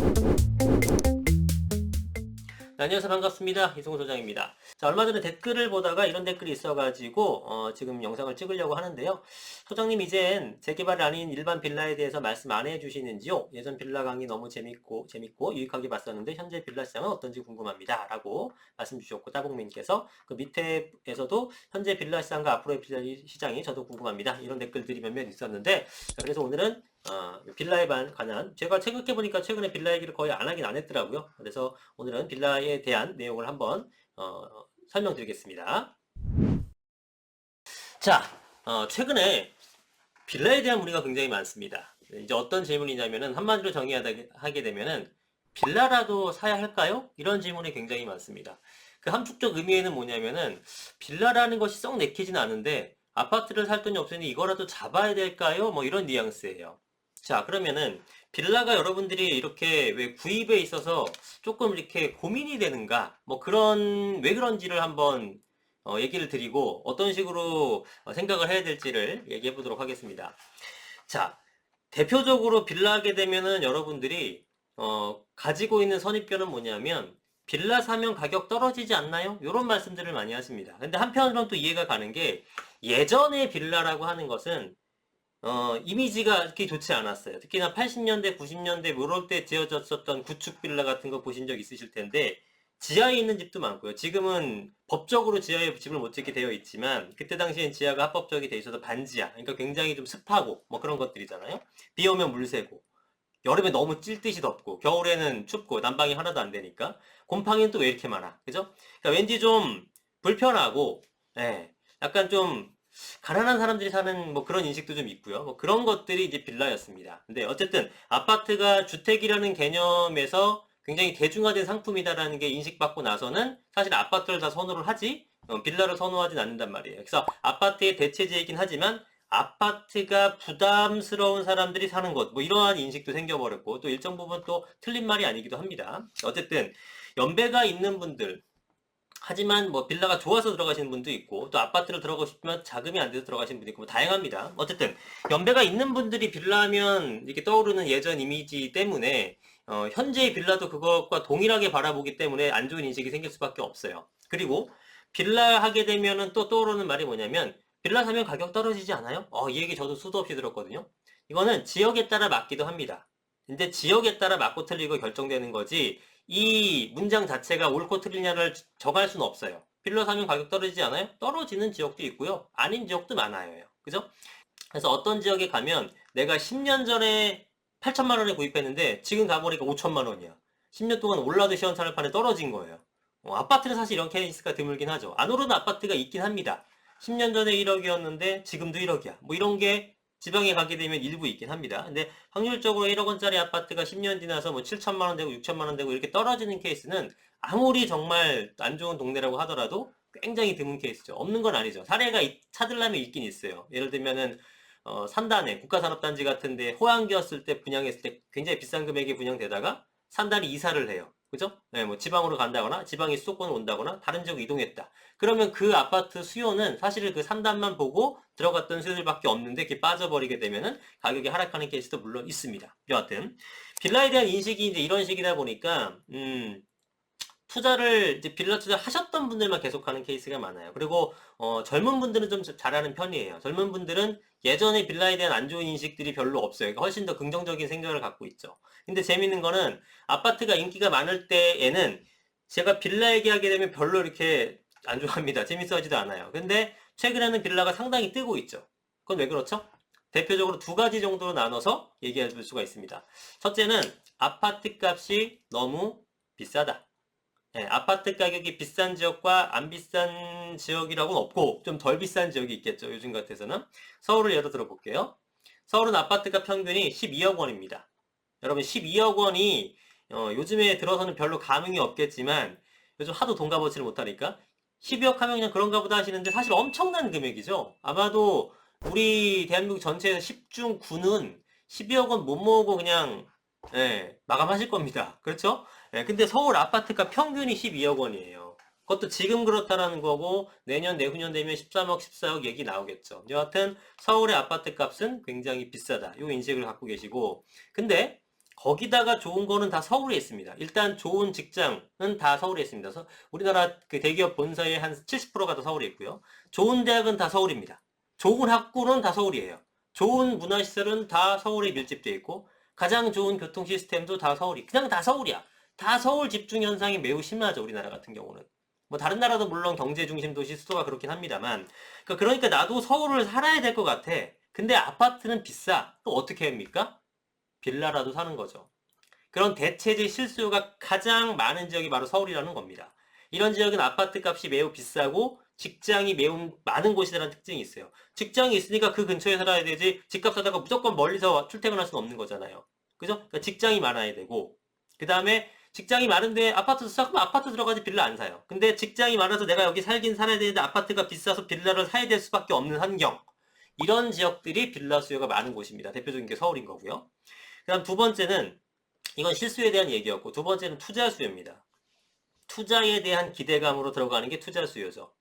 네, 안녕하세요. 반갑습니다. 이승우 소장입니다. 자, 얼마 전에 댓글을 보다가 이런 댓글이 있어가지고 지금 영상을 찍으려고 하는데요. 소장님, 이젠 재개발이 아닌 일반 빌라에 대해서 말씀 안 해주시는지요? 예전 빌라 강의 너무 재밌고 유익하게 봤었는데 현재 빌라 시장은 어떤지 궁금합니다. 라고 말씀 주셨고, 따봉님께서 그 밑에에서도 현재 빌라 시장과 앞으로의 빌라 시장이 저도 궁금합니다. 이런 댓글들이 몇몇 있었는데, 자, 그래서 오늘은 빌라에 관한, 제가 생각해보니까 최근에 빌라 얘기를 거의 안 하긴 안 했더라고요. 그래서 오늘은 빌라에 대한 내용을 한번 설명드리겠습니다. 자, 최근에 빌라에 대한 문의가 굉장히 많습니다. 이제 어떤 질문이냐면은 한마디로 정의하게 되면은 빌라라도 사야 할까요? 이런 질문이 굉장히 많습니다. 그 함축적 의미에는 뭐냐면은 빌라라는 것이 썩 내키진 않은데 아파트를 살 돈이 없으니 이거라도 잡아야 될까요? 뭐 이런 뉘앙스예요. 자, 그러면은 빌라가 여러분들이 이렇게 왜 구입에 있어서 조금 이렇게 고민이 되는가? 뭐 왜 그런지를 한번 얘기를 드리고 어떤 식으로 생각을 해야 될지를 얘기해 보도록 하겠습니다. 자, 대표적으로 빌라 하게 되면은 여러분들이 가지고 있는 선입견은 뭐냐면 빌라 사면 가격 떨어지지 않나요? 이런 말씀들을 많이 하십니다. 근데 한편으로는 또 이해가 가는 게 예전에 빌라라고 하는 것은 이미지가 그렇게 좋지 않았어요. 특히나 80년대, 90년대 이럴 때 지어졌었던 구축 빌라 같은 거 보신 적 있으실 텐데 지하에 있는 집도 많고요. 지금은 법적으로 지하에 집을 못 짓게 되어 있지만 그때 당시엔 지하가 합법적이 돼 있어서 반지하, 그러니까 굉장히 좀 습하고 뭐 그런 것들이잖아요. 비 오면 물 새고 여름에 너무 찔듯이 덥고 겨울에는 춥고 난방이 하나도 안 되니까 곰팡이는 또 왜 이렇게 많아, 그죠? 그러니까 왠지 좀 불편하고, 예, 약간 좀 가난한 사람들이 사는 뭐 그런 인식도 좀 있고요. 뭐 그런 것들이 이제 빌라였습니다. 근데 어쨌든 아파트가 주택이라는 개념에서 굉장히 대중화된 상품이다라는 게 인식받고 나서는 사실 아파트를 다 선호를 하지 빌라를 선호하진 않는단 말이에요. 그래서 아파트의 대체제이긴 하지만 아파트가 부담스러운 사람들이 사는 곳, 뭐 이러한 인식도 생겨버렸고 또 일정 부분 또 틀린 말이 아니기도 합니다. 어쨌든 연배가 있는 분들, 하지만 뭐 빌라가 좋아서 들어가시는 분도 있고 또 아파트를 들어가고 싶지만 자금이 안 돼서 들어가시는 분도 있고 뭐 다양합니다. 어쨌든 연배가 있는 분들이 빌라하면 이렇게 떠오르는 예전 이미지 때문에 현재의 빌라도 그것과 동일하게 바라보기 때문에 안 좋은 인식이 생길 수밖에 없어요. 그리고 빌라 하게 되면은 또 떠오르는 말이 뭐냐면 빌라 사면 가격 떨어지지 않아요? 이 얘기 저도 수도 없이 들었거든요. 이거는 지역에 따라 맞기도 합니다. 근데 지역에 따라 맞고 틀리고 결정되는 거지 이 문장 자체가 옳고 틀리냐를 정할 수는 없어요. 빌라 사면 가격 떨어지지 않아요? 떨어지는 지역도 있고요. 아닌 지역도 많아요. 그죠? 그래서 어떤 지역에 가면 내가 10년 전에 8천만 원에 구입했는데 지금 가보니까 5천만 원이야. 10년 동안 올라도 시원찮을 판에 떨어진 거예요. 아파트는 사실 이런 케이스가 드물긴 하죠. 안 오르는 아파트가 있긴 합니다. 10년 전에 1억이었는데 지금도 1억이야. 뭐 이런 게 지방에 가게 되면 일부 있긴 합니다. 근데 확률적으로 1억 원짜리 아파트가 10년 지나서 뭐 7천만 원 되고 6천만 원 되고 이렇게 떨어지는 케이스는 아무리 정말 안 좋은 동네라고 하더라도 굉장히 드문 케이스죠. 없는 건 아니죠. 사례가 찾으려면 있긴 있어요. 예를 들면은 산단에 국가산업단지 같은데 호황기였을 때 분양했을 때 굉장히 비싼 금액이 분양되다가 산단이 이사를 해요. 그죠? 네, 뭐 지방으로 간다거나 지방이 수도권으로 온다거나 다른 지역으로 이동했다. 그러면 그 아파트 수요는 사실은 그 산단만 보고 들어갔던 수요들밖에 없는데 그게 빠져버리게 되면은 가격이 하락하는 케이스도 물론 있습니다. 여하튼 빌라에 대한 인식이 이제 이런 식이다 보니까 투자를 이제 빌라 투자 하셨던 분들만 계속하는 케이스가 많아요. 그리고 젊은 분들은 좀 잘하는 편이에요. 젊은 분들은 예전에 빌라에 대한 안 좋은 인식들이 별로 없어요. 그러니까 훨씬 더 긍정적인 생각을 갖고 있죠. 근데 재밌는 거는 아파트가 인기가 많을 때에는 제가 빌라 얘기하게 되면 별로 이렇게 안 좋아합니다. 재밌어 하지도 않아요. 근데 최근에는 빌라가 상당히 뜨고 있죠. 그건 왜 그렇죠? 대표적으로 두 가지 정도로 나눠서 얘기해 볼 수가 있습니다. 첫째는 아파트 값이 너무 비싸다. 예, 아파트 가격이 비싼 지역과 안 비싼 지역이라고는 없고 좀 덜 비싼 지역이 있겠죠. 요즘 같아서는. 서울을 예로 들어 볼게요. 서울은 아파트가 평균이 12억 원입니다. 여러분 12억 원이 요즘에 들어서는 별로 감흥이 없겠지만 요즘 하도 돈 값어치를 못하니까 12억 하면 그냥 그런가 보다 하시는데 사실 엄청난 금액이죠. 아마도 우리 대한민국 전체에서 10중 9는 12억 원 못 모으고 그냥 마감하실 겁니다. 그렇죠? 근데 서울 아파트가 평균이 12억 원이에요. 그것도 지금 그렇다라는 거고 내년 내후년 되면 13억 14억 얘기 나오겠죠. 여하튼 서울의 아파트 값은 굉장히 비싸다. 이 인식을 갖고 계시고 근데 거기다가 좋은 거는 다 서울에 있습니다. 일단 좋은 직장은 다 서울에 있습니다. 우리나라 그 대기업 본사의 한 70%가 다 서울에 있고요. 좋은 대학은 다 서울입니다. 좋은 학구는 다 서울이에요. 좋은 문화시설은 다 서울에 밀집되어 있고 가장 좋은 교통 시스템도 다 서울이. 그냥 다 서울이야. 다 서울 집중 현상이 매우 심하죠. 우리나라 같은 경우는. 뭐 다른 나라도 물론 경제 중심 도시 수도가 그렇긴 합니다만 그러니까 나도 서울을 살아야 될 것 같아. 근데 아파트는 비싸. 또 어떻게 합니까? 빌라라도 사는 거죠. 그런 대체재 실수요가 가장 많은 지역이 바로 서울이라는 겁니다. 이런 지역은 아파트 값이 매우 비싸고 직장이 매우 많은 곳이라는 특징이 있어요. 직장이 있으니까 그 근처에 살아야 되지 집값 사다가 무조건 멀리서 출퇴근할 수는 없는 거잖아요. 그죠? 그러니까 직장이 많아야 되고 그 다음에 직장이 많은데 아파트 사면 아파트 들어가지 빌라 안 사요. 근데 직장이 많아서 내가 여기 살긴 살아야 되는데 아파트가 비싸서 빌라를 사야 될 수밖에 없는 환경. 이런 지역들이 빌라 수요가 많은 곳입니다. 대표적인 게 서울인 거고요. 그다음 두 번째는 이건 실수에 대한 얘기였고 두 번째는 투자 수요입니다. 투자에 대한 기대감으로 들어가는 게 투자 수요죠.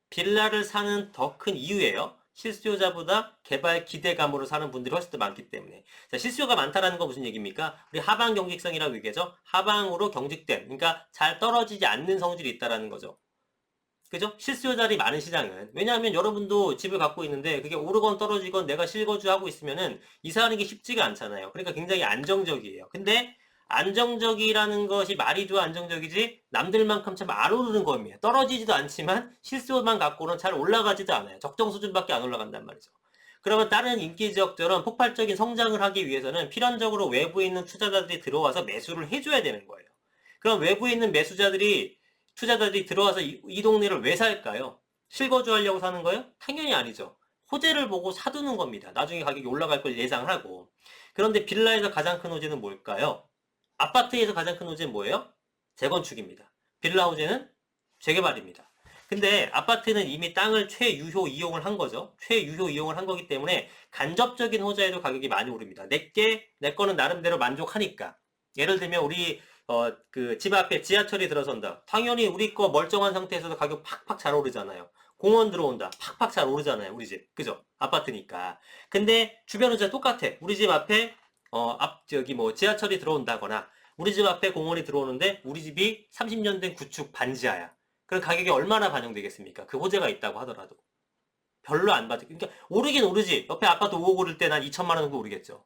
빌라를 사는 더 큰 이유예요. 실수요자보다 개발 기대감으로 사는 분들이 훨씬 더 많기 때문에. 자, 실수요가 많다라는 건 무슨 얘기입니까? 우리 하방 경직성이라고 얘기하죠. 하방으로 경직된, 그러니까 잘 떨어지지 않는 성질이 있다라는 거죠. 그죠? 실수요자들이 많은 시장은. 왜냐하면 여러분도 집을 갖고 있는데 그게 오르건 떨어지건 내가 실거주하고 있으면은 이사하는 게 쉽지가 않잖아요. 그러니까 굉장히 안정적이에요. 근데 안정적이라는 것이 말이 좋아 안정적이지 남들만큼 참 안 오르는 겁니다. 떨어지지도 않지만 실수요만 갖고는 잘 올라가지도 않아요. 적정 수준밖에 안 올라간단 말이죠. 그러면 다른 인기 지역들은 폭발적인 성장을 하기 위해서는 필연적으로 외부에 있는 투자자들이 들어와서 매수를 해줘야 되는 거예요. 그럼 외부에 있는 투자자들이 들어와서 이 동네를 왜 살까요? 실거주하려고 사는 거예요? 당연히 아니죠. 호재를 보고 사두는 겁니다. 나중에 가격이 올라갈 걸 예상하고. 그런데 빌라에서 가장 큰 호재는 뭘까요? 아파트에서 가장 큰 호재는 뭐예요? 재건축입니다. 빌라 호재는 재개발입니다. 근데 아파트는 이미 땅을 최유효 이용을 한 거죠. 최유효 이용을 한 거기 때문에 간접적인 호재에도 가격이 많이 오릅니다. 내 거는 나름대로 만족하니까. 예를 들면 우리 그 집 앞에 지하철이 들어선다. 당연히 우리 거 멀쩡한 상태에서도 가격 팍팍 잘 오르잖아요. 공원 들어온다. 팍팍 잘 오르잖아요. 우리 집. 그죠? 아파트니까. 근데 주변은 진짜 똑같아. 우리 집 앞에 저기 뭐 지하철이 들어온다거나 우리 집 앞에 공원이 들어오는데 우리 집이 30년 된 구축 반지하야. 그럼 가격이 얼마나 반영되겠습니까? 그 호재가 있다고 하더라도. 별로 안 받을. 그러니까 오르긴 오르지. 옆에 아파트 5억 오를 때 난 2천만 원 정도 오르겠죠.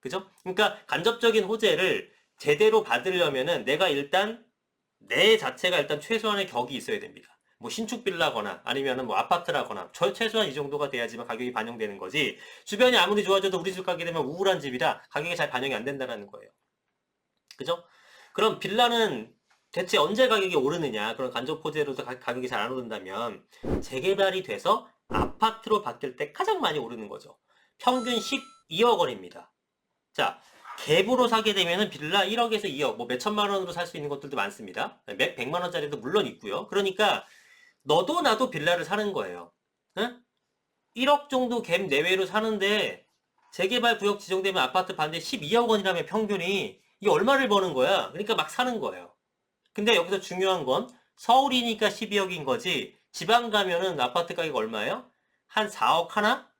그죠? 그러니까 간접적인 호재를 제대로 받으려면은 내가 일단 내 자체가 일단 최소한의 격이 있어야 됩니다. 뭐 신축 빌라거나 아니면은 뭐 아파트라거나 최소한 이 정도가 돼야지만 가격이 반영되는 거지. 주변이 아무리 좋아져도 우리 집 가게 되면 우울한 집이라 가격이 잘 반영이 안 된다는 거예요. 그죠? 그럼 빌라는 대체 언제 가격이 오르느냐? 그런 간접 호재로도 가격이 잘 안 오른다면 재개발이 돼서 아파트로 바뀔 때 가장 많이 오르는 거죠. 평균 12억 원입니다. 자, 갭으로 사게 되면은 빌라 1억에서 2억, 뭐 몇천만 원으로 살 수 있는 것들도 많습니다. 몇 100만 원짜리도 물론 있고요. 그러니까 너도 나도 빌라를 사는 거예요. 응? 1억 정도 갭 내외로 사는데 재개발 구역 지정되면 아파트 반대 12억 원이라면 평균이 이게 얼마를 버는 거야? 그러니까 막 사는 거예요. 근데 여기서 중요한 건 서울이니까 12억인 거지 지방 가면은 아파트 가격 얼마예요? 한 4억 하나?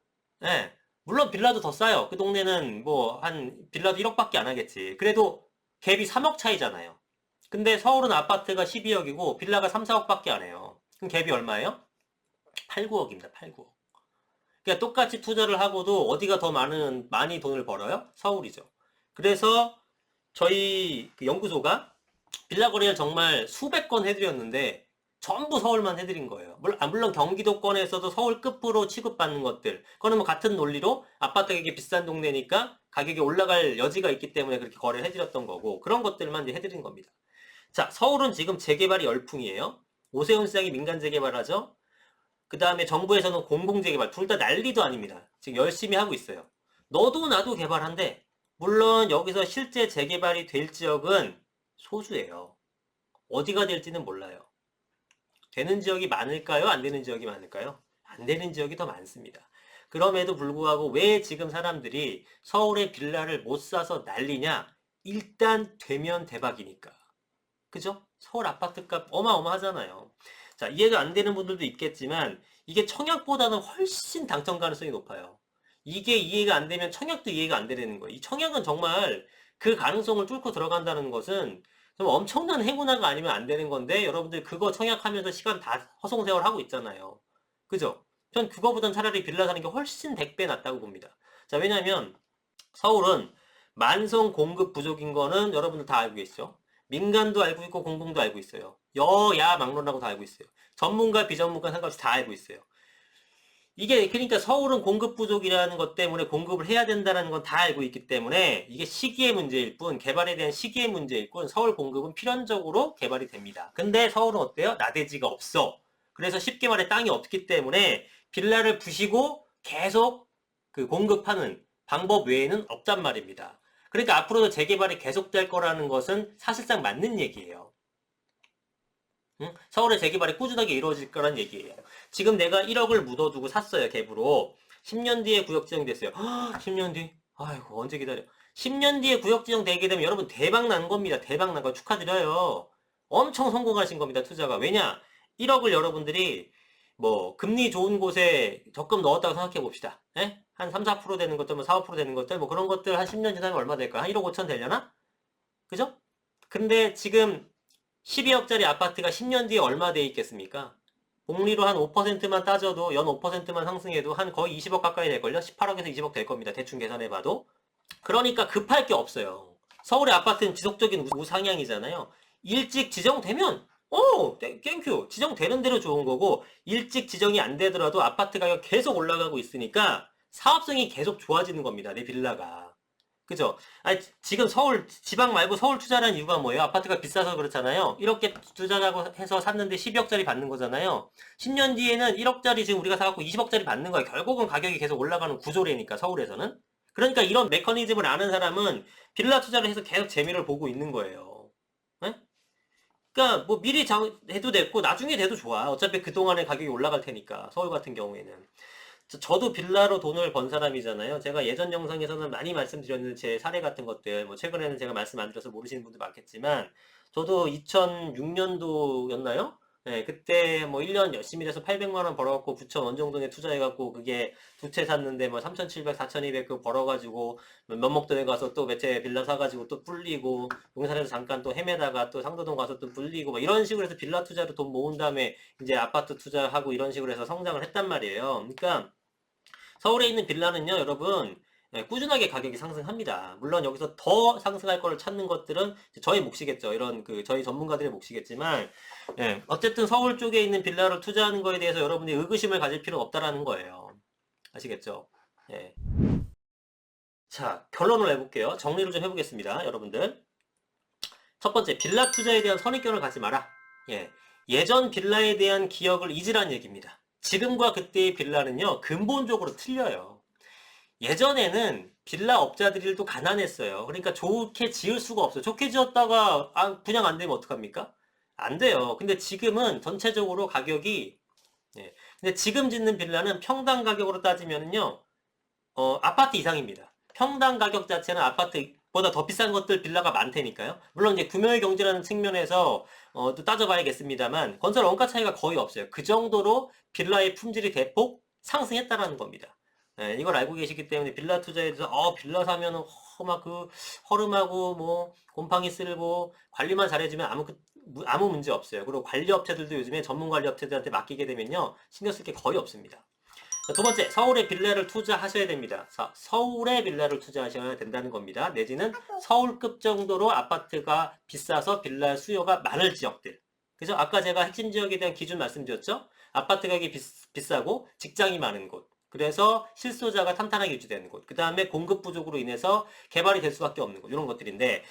예. 물론 빌라도 더 싸요. 그 동네는 뭐 한 빌라도 1억밖에 안 하겠지. 그래도 갭이 3억 차이잖아요. 근데 서울은 아파트가 12억이고 빌라가 3, 4억밖에 안 해요. 그럼 갭이 얼마예요? 8, 9억입니다. 8, 9억. 그러니까 똑같이 투자를 하고도 어디가 더 많이 돈을 벌어요? 서울이죠. 그래서 저희 그 연구소가 빌라 거래를 정말 수백 건 해드렸는데 전부 서울만 해드린 거예요. 물론 경기도권에서도 서울급으로 취급받는 것들. 그거는 뭐 같은 논리로 아파트 가격이 비싼 동네니까 가격이 올라갈 여지가 있기 때문에 그렇게 거래를 해드렸던 거고 그런 것들만 이제 해드린 겁니다. 자, 서울은 지금 재개발이 열풍이에요. 오세훈 시장이 민간 재개발하죠. 그 다음에 정부에서는 공공 재개발 둘 다 난리도 아닙니다. 지금 열심히 하고 있어요. 너도 나도 개발한데 물론 여기서 실제 재개발이 될 지역은 소수예요. 어디가 될지는 몰라요. 되는 지역이 많을까요? 안 되는 지역이 많을까요? 안 되는 지역이 더 많습니다. 그럼에도 불구하고 왜 지금 사람들이 서울의 빌라를 못 사서 난리냐? 일단 되면 대박이니까. 그죠? 서울 아파트값 어마어마하잖아요. 자, 이해가 안 되는 분들도 있겠지만 이게 청약보다는 훨씬 당첨 가능성이 높아요. 이게 이해가 안 되면 청약도 이해가 안 되는 거예요. 이 청약은 정말 그 가능성을 뚫고 들어간다는 것은 좀 엄청난 행운아가 아니면 안 되는 건데 여러분들 그거 청약하면서 시간 다 허송세월 하고 있잖아요. 그죠? 전 그거보단 차라리 빌라 사는 게 훨씬 100배 낫다고 봅니다. 자, 왜냐면 서울은 만성 공급 부족인 거는 여러분들 다 알고 계시죠? 민간도 알고 있고 공공도 알고 있어요. 여야 막론하고 다 알고 있어요. 전문가 비전문가 상관없이 다 알고 있어요. 이게 그러니까 서울은 공급 부족이라는 것 때문에 공급을 해야 된다는 건 다 알고 있기 때문에 이게 시기의 문제일 뿐, 개발에 대한 시기의 문제일 뿐, 서울 공급은 필연적으로 개발이 됩니다. 근데 서울은 어때요? 나대지가 없어. 그래서 쉽게 말해 땅이 없기 때문에 빌라를 부시고 계속 그 공급하는 방법 외에는 없단 말입니다. 그러니까 앞으로도 재개발이 계속될 거라는 것은 사실상 맞는 얘기예요. 응? 서울의 재개발이 꾸준하게 이루어질 거란 얘기예요. 지금 내가 1억을 묻어두고 샀어요, 갭으로. 10년 뒤에 구역 지정됐어요. 10년 뒤? 아이고, 언제 기다려. 10년 뒤에 구역 지정되게 되면 여러분 대박 난 겁니다. 대박 난 거 축하드려요. 엄청 성공하신 겁니다, 투자가. 왜냐? 1억을 여러분들이 뭐 금리 좋은 곳에 적금 넣었다고 생각해 봅시다. 예? 한 3, 4% 되는 것들, 뭐 4, 5% 되는 것들, 뭐 그런 것들 한 10년 지나면 얼마 될까? 한 1억 5천 되려나? 그죠? 근데 지금 12억짜리 아파트가 10년 뒤에 얼마 돼 있겠습니까? 복리로 한 5%만 따져도 연 5%만 상승해도 한 거의 20억 가까이 될걸요? 18억에서 20억 될 겁니다. 대충 계산해봐도. 그러니까 급할 게 없어요. 서울의 아파트는 지속적인 우상향이잖아요. 일찍 지정되면 땡큐. 지정되는 대로 좋은 거고 일찍 지정이 안 되더라도 아파트 가격 계속 올라가고 있으니까 사업성이 계속 좋아지는 겁니다. 내 빌라가. 그죠? 아니, 지금 서울, 지방 말고 서울 투자라는 이유가 뭐예요? 아파트가 비싸서 그렇잖아요. 이렇게 투자라고 해서 샀는데 12억짜리 받는 거잖아요. 10년 뒤에는 1억짜리 지금 우리가 사갖고 20억짜리 받는 거예요. 결국은 가격이 계속 올라가는 구조래니까, 서울에서는. 그러니까 이런 메커니즘을 아는 사람은 빌라 투자를 해서 계속 재미를 보고 있는 거예요. 네? 그러니까 뭐 미리 해도 됐고 나중에 돼도 좋아. 어차피 그동안에 가격이 올라갈 테니까, 서울 같은 경우에는. 저도 빌라로 돈을 번 사람이잖아요. 제가 예전 영상에서는 많이 말씀드렸는데 제 사례 같은 것들, 뭐 최근에는 제가 말씀 안 드려서 모르시는 분도 많겠지만, 저도 2006년도였나요? 네, 그때 뭐 1년 열심히 해서 800만 원 벌어갖고 부천 원정동에 투자해갖고 그게 두 채 샀는데 뭐 3,700, 4,200 그 벌어가지고 면목동에 가서 또 몇 채 빌라 사가지고 또 불리고 용산에서 잠깐 또 헤매다가 또 상도동 가서 또 불리고 뭐 이런 식으로 해서 빌라 투자로 돈 모은 다음에 이제 아파트 투자하고 이런 식으로 해서 성장을 했단 말이에요. 그러니까 서울에 있는 빌라는요, 여러분, 꾸준하게 가격이 상승합니다. 물론 여기서 더 상승할 거를 찾는 것들은 저희 몫이겠죠. 이런 그 저희 전문가들의 몫이겠지만, 어쨌든 서울 쪽에 있는 빌라를 투자하는 거에 대해서 여러분이 의구심을 가질 필요가 없다라는 거예요. 아시겠죠? 예. 자, 결론을 내볼게요. 정리를 좀 해보겠습니다, 여러분들. 첫 번째, 빌라 투자에 대한 선입견을 갖지 마라. 예. 예전 빌라에 대한 기억을 잊으란 얘기입니다. 지금과 그때의 빌라는요, 근본적으로 틀려요. 예전에는 빌라 업자들이 또 가난했어요. 그러니까 좋게 지을 수가 없어요. 좋게 지었다가 분양 안 되면 어떡합니까? 안 돼요. 근데 지금은 전체적으로 가격이, 근데 지금 짓는 빌라는 평당 가격으로 따지면요, 아파트 이상입니다. 평당 가격 자체는 아파트보다 더 비싼 것들 빌라가 많다니까요. 물론 이제 금요일 경제라는 측면에서 또 따져봐야겠습니다만 건설 원가 차이가 거의 없어요. 그 정도로 빌라의 품질이 대폭 상승했다라는 겁니다. 이걸 알고 계시기 때문에 빌라 투자에 대해서 빌라 사면은 막 그 허름하고 뭐 곰팡이 쓸고 관리만 잘해주면 아무 문제 없어요. 그리고 관리 업체들도 요즘에 전문 관리 업체들한테 맡기게 되면요 신경 쓸 게 거의 없습니다. 두 번째, 서울에 빌라를 투자하셔야 됩니다. 서울에 빌라를 투자하셔야 된다는 겁니다. 내지는 서울급 정도로 아파트가 비싸서 빌라 수요가 많을 지역들. 그죠? 아까 제가 핵심 지역에 대한 기준 말씀드렸죠? 아파트 가격이 비싸고 직장이 많은 곳. 그래서 실소자가 탄탄하게 유지되는 곳. 그 다음에 공급 부족으로 인해서 개발이 될 수밖에 없는 곳. 이런 것들인데,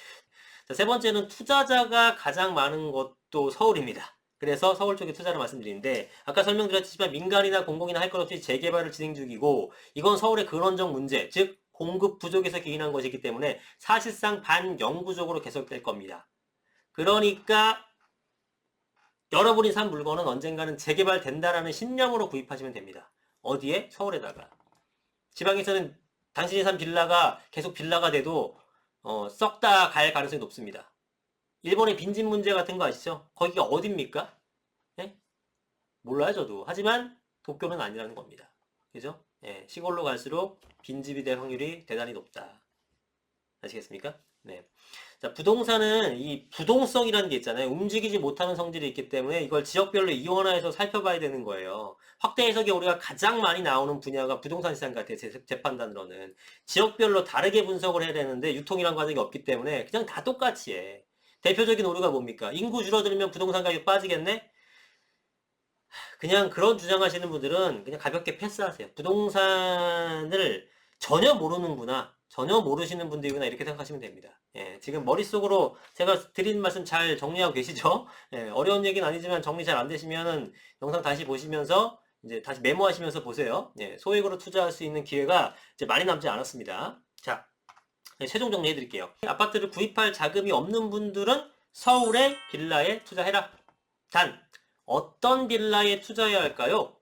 자, 세 번째는 투자자가 가장 많은 곳도 서울입니다. 그래서 서울 쪽에 투자를 말씀드리는데 아까 설명드렸지만 민간이나 공공이나 할 것 없이 재개발을 진행 중이고 이건 서울의 근원적 문제, 즉 공급 부족에서 기인한 것이기 때문에 사실상 반영구적으로 계속될 겁니다. 그러니까 여러분이 산 물건은 언젠가는 재개발된다라는 신념으로 구입하시면 됩니다. 어디에? 서울에다가. 지방에서는 당신이 산 빌라가 계속 빌라가 돼도 썩다 갈 가능성이 높습니다. 일본의 빈집 문제 같은 거 아시죠? 거기가 어딥니까? 예? 몰라요, 저도. 하지만 도쿄는 아니라는 겁니다. 그죠? 예, 시골로 갈수록 빈집이 될 확률이 대단히 높다. 아시겠습니까? 네. 자, 부동산은 이 부동성이라는 게 있잖아요. 움직이지 못하는 성질이 있기 때문에 이걸 지역별로 이원화해서 살펴봐야 되는 거예요. 확대 해석에 우리가 가장 많이 나오는 분야가 부동산 시장 같아요. 제 판단으로는. 지역별로 다르게 분석을 해야 되는데 유통이란 과정이 없기 때문에 그냥 다 똑같이 해. 대표적인 오류가 뭡니까? 인구 줄어들면 부동산 가격 빠지겠네? 그냥 그런 주장하시는 분들은 그냥 가볍게 패스하세요. 부동산을 전혀 모르는구나. 전혀 모르시는 분들이구나. 이렇게 생각하시면 됩니다. 예, 지금 머릿속으로 제가 드린 말씀 잘 정리하고 계시죠? 예, 어려운 얘기는 아니지만 정리 잘 안 되시면은 영상 다시 보시면서 이제 다시 메모하시면서 보세요. 예, 소액으로 투자할 수 있는 기회가 이제 많이 남지 않았습니다. 자, 네, 최종 정리해 드릴게요. 아파트를 구입할 자금이 없는 분들은 서울의 빌라에 투자해라. 단, 어떤 빌라에 투자해야 할까요?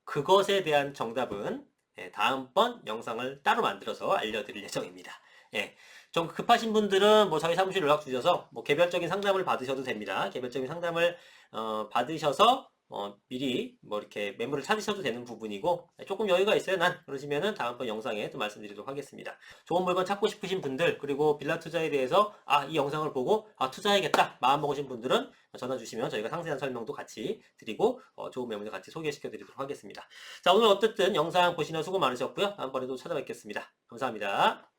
그것에 대한 정답은 다음번 영상을 따로 만들어서 알려드릴 예정입니다. 예, 좀 급하신 분들은 뭐 저희 사무실 연락 주셔서 뭐 개별적인 상담을 받으셔도 됩니다. 개별적인 상담을 받으셔서 미리 뭐 이렇게 매물을 찾으셔도 되는 부분이고 조금 여유가 있어요 난 그러시면은 다음번 영상에 또 말씀드리도록 하겠습니다. 좋은 물건 찾고 싶으신 분들 그리고 빌라 투자에 대해서 이 영상을 보고 투자해야겠다 마음 먹으신 분들은 전화 주시면 저희가 상세한 설명도 같이 드리고 좋은 매물도 같이 소개시켜 드리도록 하겠습니다. 자, 오늘 어쨌든 영상 보시느라 수고 많으셨고요. 다음번에도 찾아뵙겠습니다. 감사합니다.